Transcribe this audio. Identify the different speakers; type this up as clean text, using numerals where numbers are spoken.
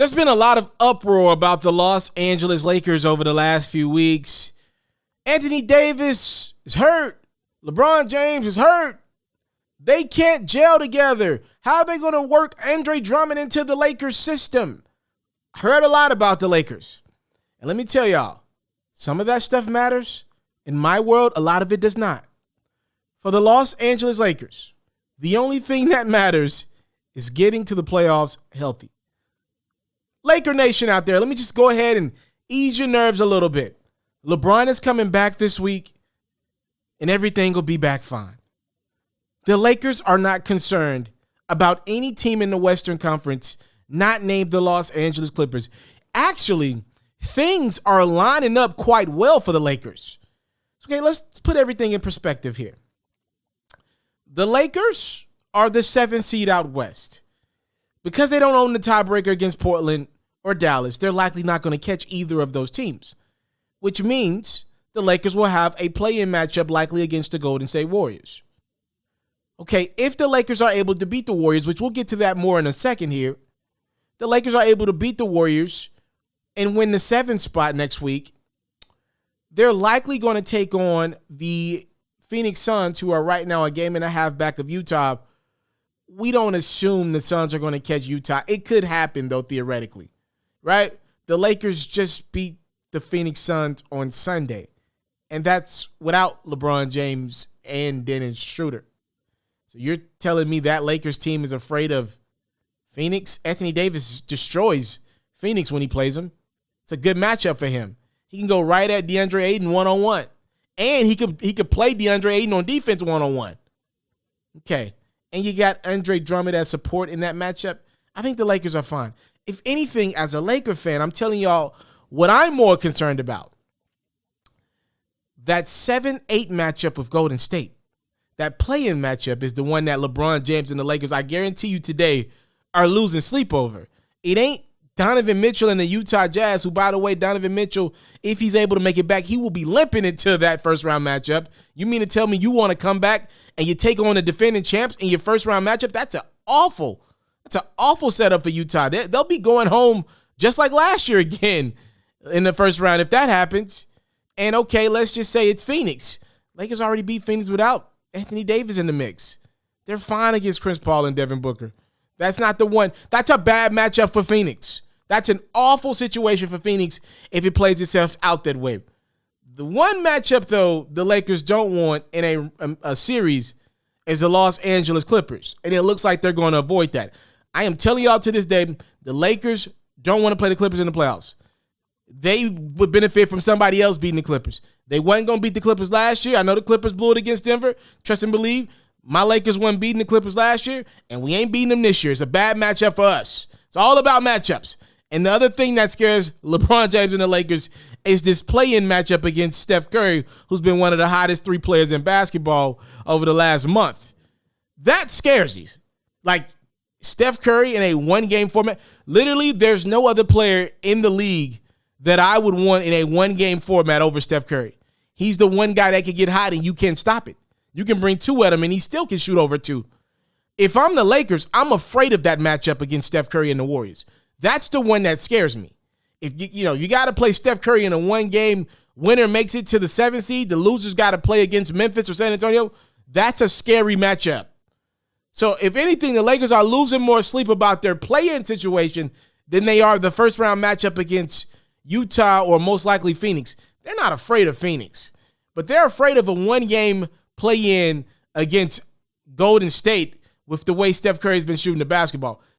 Speaker 1: There's been a lot of uproar about the Los Angeles Lakers over the last few weeks. Anthony Davis is hurt. LeBron James is hurt. They can't gel together. How are they going to work Andre Drummond into the Lakers system? I heard a lot about the Lakers. And let me tell y'all, some of that stuff matters. In my world, a lot of it does not. For the Los Angeles Lakers, the only thing that matters is getting to the playoffs healthy. Laker Nation out there, let me just go ahead and ease your nerves a little bit. LeBron is coming back this week, and everything will be back fine. The Lakers are not concerned about any team in the Western Conference not named the Los Angeles Clippers. Actually, things are lining up quite well for the Lakers. Okay, let's put everything in perspective here. The Lakers are the 7th seed out west. Because they don't own the tiebreaker against Portland or Dallas, they're likely not going to catch either of those teams, which means the Lakers will have a play-in matchup likely against the Golden State Warriors. Okay, if the Lakers are able to beat the Warriors, which we'll get to that more in a second here, the Lakers are able to beat the Warriors and win the 7th spot next week, they're likely going to take on the Phoenix Suns, who are right now a game and a half back of Utah. We don't assume the Suns are going to catch Utah. It could happen, though, theoretically, right? The Lakers just beat the Phoenix Suns on Sunday, and that's without LeBron James and Dennis Schroeder. So you're telling me that Lakers team is afraid of Phoenix? Anthony Davis destroys Phoenix when he plays them. It's a good matchup for him. He can go right at DeAndre Ayton one-on-one, and he could play DeAndre Ayton on defense one-on-one. Okay. And you got Andre Drummond as support in that matchup, I think the Lakers are fine. If anything, as a Laker fan, I'm telling y'all what I'm more concerned about. That 7-8 matchup with Golden State, that play-in matchup is the one that LeBron James and the Lakers, I guarantee you today, are losing sleep over. It ain't Donovan Mitchell and the Utah Jazz, who, by the way, Donovan Mitchell, if he's able to make it back, he will be limping into that first-round matchup. You mean to tell me you want to come back and you take on the defending champs in your first-round matchup? That's an awful setup for Utah. They'll be going home just like last year again in the first round if that happens. And, okay, let's just say it's Phoenix. Lakers already beat Phoenix without Anthony Davis in the mix. They're fine against Chris Paul and Devin Booker. That's not the one. That's a bad matchup for Phoenix. That's an awful situation for Phoenix if it plays itself out that way. The one matchup, though, the Lakers don't want in a series is the Los Angeles Clippers, and it looks like they're going to avoid that. I am telling y'all to this day, the Lakers don't want to play the Clippers in the playoffs. They would benefit from somebody else beating the Clippers. They wasn't going to beat the Clippers last year. I know the Clippers blew it against Denver. Trust and believe. My Lakers wasn't beating the Clippers last year, and we ain't beating them this year. It's a bad matchup for us. It's all about matchups. And the other thing that scares LeBron James and the Lakers is this play-in matchup against Steph Curry, who's been one of the hottest 3 players in basketball over the last month. That scares you. Like, Steph Curry in a one-game format. Literally, there's no other player in the league that I would want in a one-game format over Steph Curry. He's the one guy that can get hot and you can't stop it. You can bring 2 at him and he still can shoot over 2. If I'm the Lakers, I'm afraid of that matchup against Steph Curry and the Warriors. That's the one that scares me. If you got to play Steph Curry in a one-game, winner makes it to the 7th seed, the loser's got to play against Memphis or San Antonio. That's a scary matchup. So if anything, the Lakers are losing more sleep about their play-in situation than they are the first-round matchup against Utah or most likely Phoenix. They're not afraid of Phoenix, but they're afraid of a one-game play-in against Golden State with the way Steph Curry's been shooting the basketball.